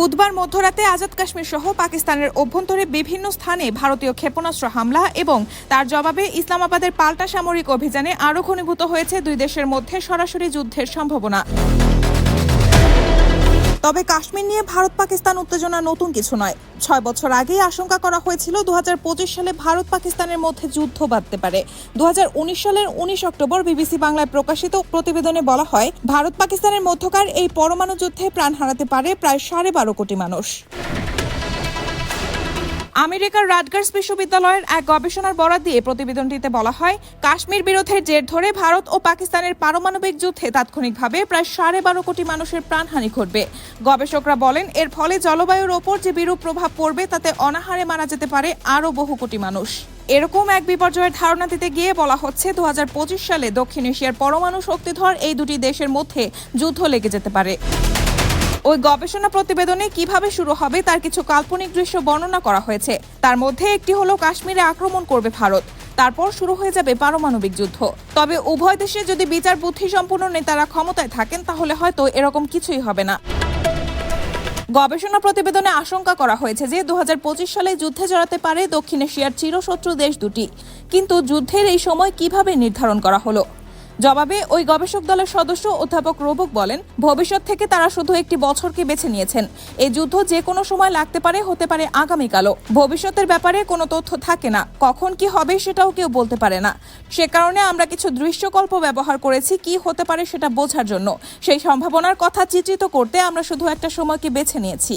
বুধবার মধ্যরাতে আজাদ কাশ্মীর সহ পাকিস্তানের অভ্যন্তরে বিভিন্ন স্থানে ভারতীয় ক্ষেপণাস্ত্র হামলা এবং তার জবাবে ইসলামাবাদের পাল্টা সামরিক অভিযানে আরও ঘনীভূত হয়েছে দুই দেশের মধ্যে সরাসরি যুদ্ধের সম্ভাবনা। তবে কাশ্মীর নিয়ে ভারত পাকিস্তান উত্তেজনা নতুন কিছু নয়। 6 বছর আগেই আশঙ্কা করা হয়েছিল 2025 সালে ভারত পাকিস্তানের মধ্যে যুদ্ধ বাধতে পারে। 2019 সালের 19 অক্টোবর বিবিসি বাংলায় প্রকাশিত প্রতিবেদনে বলা হয়, ভারত পাকিস্তানের মধ্যকার এই পরমাণু যুদ্ধে প্রাণ হারাতে পারে প্রায় 12.5 কোটি মানুষ। আমেরিকার রাটগার্স বিশ্ববিদ্যালয়ের এক গবেষণার বরাত দিয়ে প্রতিবেদনটিতে বলা হয়, কাশ্মীর বিরোধের জের ধরে ভারত ও পাকিস্তানের পারমাণবিক যুদ্ধে তাৎক্ষণিকভাবে প্রায় 12.5 কোটি মানুষের প্রাণহানি ঘটবে। গবেষকরা বলেন, এর ফলে জলবায়ুর ওপর যে বিরূপ প্রভাব পড়বে তাতে অনাহারে মারা যেতে পারে আরও বহু কোটি মানুষ। এরকম এক বিপর্যয়ের ধারণা দিতে গিয়ে বলা হচ্ছে 2025 সালে দক্ষিণ এশিয়ার পরমাণু শক্তিধর এই দুটি দেশের মধ্যে যুদ্ধ লেগে যেতে পারে। ওই গবেষণা প্রতিবেদনে কিভাবে শুরু হবে তার কিছু কাল্পনিক দৃশ্য বর্ণনা করা হয়েছে। তার মধ্যে একটি হলো কাশ্মীরে আক্রমণ করবে ভারত, তারপর শুরু হয়ে যাবে পারমাণবিক যুদ্ধ। তবে উভয় দেশে যদি বিচার বুদ্ধি সম্পন্ন নেতারা ক্ষমতায় থাকেন তাহলে হয়তো এরকম কিছুই হবে না। গবেষণা প্রতিবেদনে আশঙ্কা করা হয়েছে যে 2025 সালে যুদ্ধে জড়াতে পারে দক্ষিণ এশিয়ার চিরশত্রু দেশ দুটি। কিন্তু যুদ্ধের এই সময় কিভাবে নির্ধারণ করা হলো? জবাবে ওই গবেষক দলের সদস্য অধ্যাপক রোবক বলেন, ভবিষ্যৎ থেকে তারা শুধু একটি বছরকে বেছে নিয়েছেন। এই যুদ্ধ যে কোনো সময় লাগতে পারে, হতে পারে আগামীকালও। ভবিষ্যতের ব্যাপারে কোনো তথ্য থাকে না, কখন কি হবে সেটাও কেউ বলতে পারে না। সে কারণে আমরা কিছু দৃশ্যকল্প ব্যবহার করেছি কি হতে পারে সেটা বোঝার জন্য। সেই সম্ভাবনার কথা চিত্রিত করতে আমরা শুধু একটা সময়কে বেছে নিয়েছি।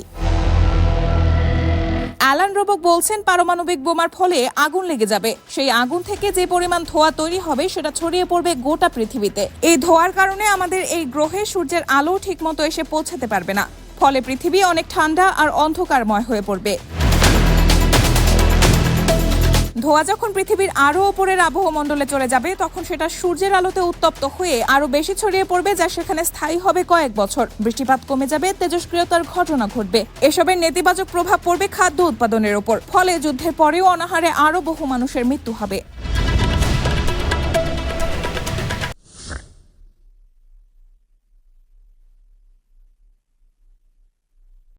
অ্যালান রোবক বলছেন, পারমাণবিক বোমার ফলে আগুন লেগে যাবে। সেই আগুন থেকে যে পরিমাণ ধোঁয়া তৈরি হবে সেটা ছড়িয়ে পড়বে গোটা পৃথিবীতে। এই ধোঁয়ার কারণে আমাদের এই গ্রহে সূর্যের আলো ঠিকমতো এসে পৌঁছাতে পারবে না। ফলে পৃথিবী অনেক ঠান্ডা আর অন্ধকারময় হয়ে পড়বে। ধোঁয়া যখন পৃথিবীর আরও ওপরের আবহমণ্ডলে চলে যাবে তখন সেটা সূর্যের আলোতে উত্তপ্ত হয়ে আরও বেশি ছড়িয়ে পড়বে, যা সেখানে স্থায়ী হবে কয়েক বছর। বৃষ্টিপাত কমে যাবে, তেজস্ক্রিয়তার ঘটনা ঘটবে। এসবের নেতিবাচক প্রভাব পড়বে খাদ্য উৎপাদনের ওপর। ফলে যুদ্ধের পরেও অনাহারে আরও বহু মানুষের মৃত্যু হবে।